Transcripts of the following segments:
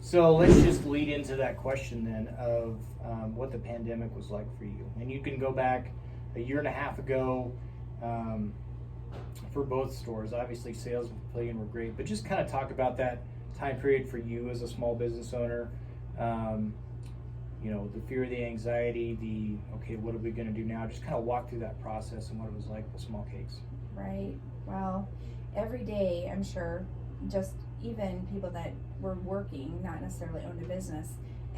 So let's just lead into that question then of what the pandemic was like for you. And you can go back a year and a half ago for both stores. Obviously, sales and Papillion were great, but just kind of talk about that time period for you as a small business owner. You know, the fear, the anxiety, okay, what are we going to do now? Just kind of walk through that process and what it was like with Smallcakes. Right. Well, every day, I'm sure, just even people that were working, not necessarily owned a business,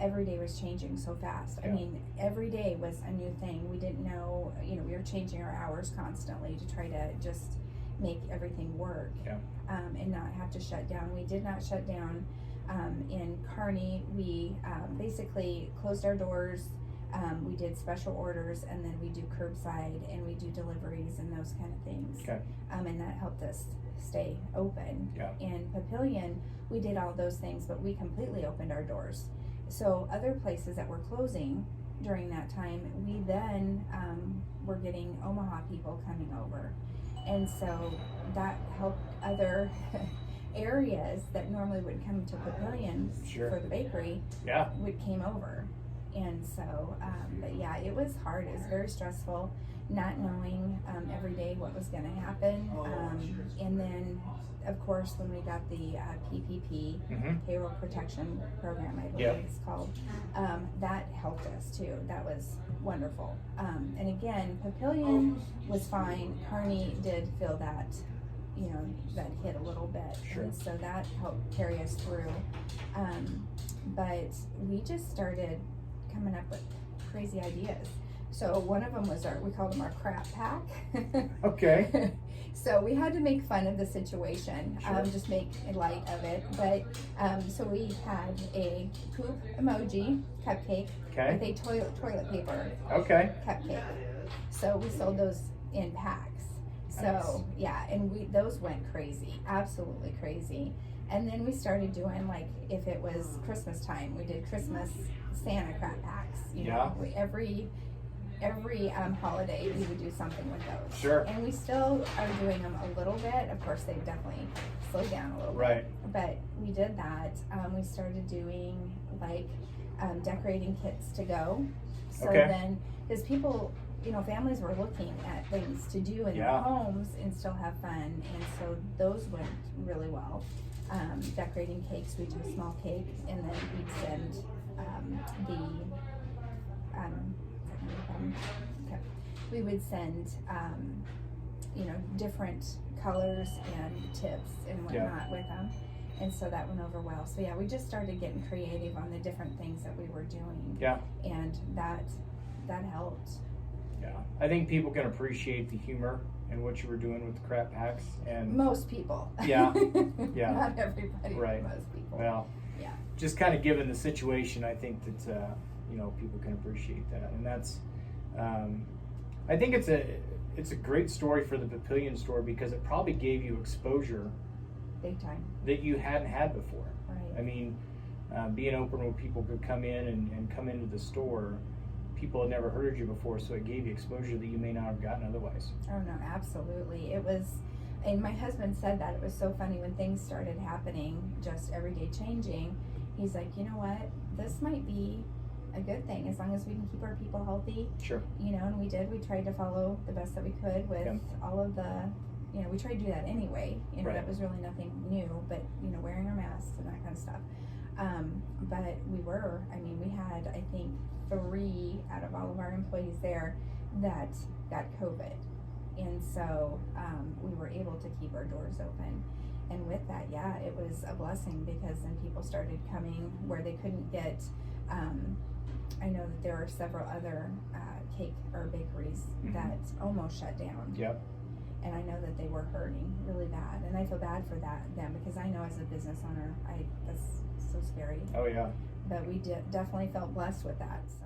every day was changing so fast. Yeah. I mean, every day was a new thing. We didn't know, we were changing our hours constantly to try to just make everything work. Yeah. And not have to shut down. We did not shut down. In Kearney, we basically closed our doors. We did special orders, and then we do curbside, and we do deliveries and those kind of things. Okay. And that helped us stay open. Yeah. In Papillion, we did all those things, but we completely opened our doors. So other places that were closing during that time, we then were getting Omaha people coming over. And so that helped other areas that normally would come to Papillion Sure. for the bakery, Yeah. came over. And so, but yeah, it was hard. It was very stressful, not knowing every day what was going to happen. And then, of course, when we got the PPP, Payroll Protection Program, I believe it's called, that helped us too. That was wonderful. And again, Papillion was fine. Kearney did feel that, that hit a little bit. Sure. And so that helped carry us through. But we just started coming up with crazy ideas. So one of them was we called them our crap pack. Okay. So we had to make fun of the situation, Sure. just make light of it. But so we had a poop emoji cupcake Okay. with a toilet paper Okay. cupcake. So we sold those in packs. So Nice. yeah, and those went crazy, absolutely crazy. And then we started doing, like, if it was Christmas time, we did Christmas Santa crap packs. Every holiday we would do something with those. Sure. And we still are doing them a little bit. Of course, they've definitely slowed down a little Right. bit. But we did that. We started doing decorating kits to go. So Okay. then, because people, families were looking at things to do in their homes and still have fun, and so those went really well. Decorating cakes, we do a small cake, and then we'd send we would send different colors and tips and whatnot with them, and so that went over well. So yeah, we just started getting creative on the different things that we were doing. Yeah. And that helped. Yeah. I think people can appreciate the humor and what you were doing with the crap packs, and Most people. Yeah. Yeah. Not everybody, Right. but most people. well, Yeah. just kind of given the situation, I think that people can appreciate that, and that's I think it's a great story for the Papillion store because it probably gave you exposure Big time. that you hadn't had before. Right. I mean, being open where people could come in and come into the store, people had never heard of you before, so it gave you exposure that you may not have gotten otherwise. Oh no, absolutely. It was, and my husband said that it was so funny when things started happening, just every day changing. He's like, you know what? This might be a good thing as long as we can keep our people healthy. Sure. And we did. We tried to follow the best that we could with all of the, we tried to do that anyway. Right. That was really nothing new, but wearing our masks and that kind of stuff. But we had, I think, 3 out of all of our employees there that got COVID. And so we were able to keep our doors open. And with that, yeah, it was a blessing because then people started coming where they couldn't get, I know that there are several other cake or bakeries that almost shut down. Yep. And I know that they were hurting really bad. And I feel bad for them because I know as a business owner, that's so scary. Oh yeah. But we definitely felt blessed with that. So.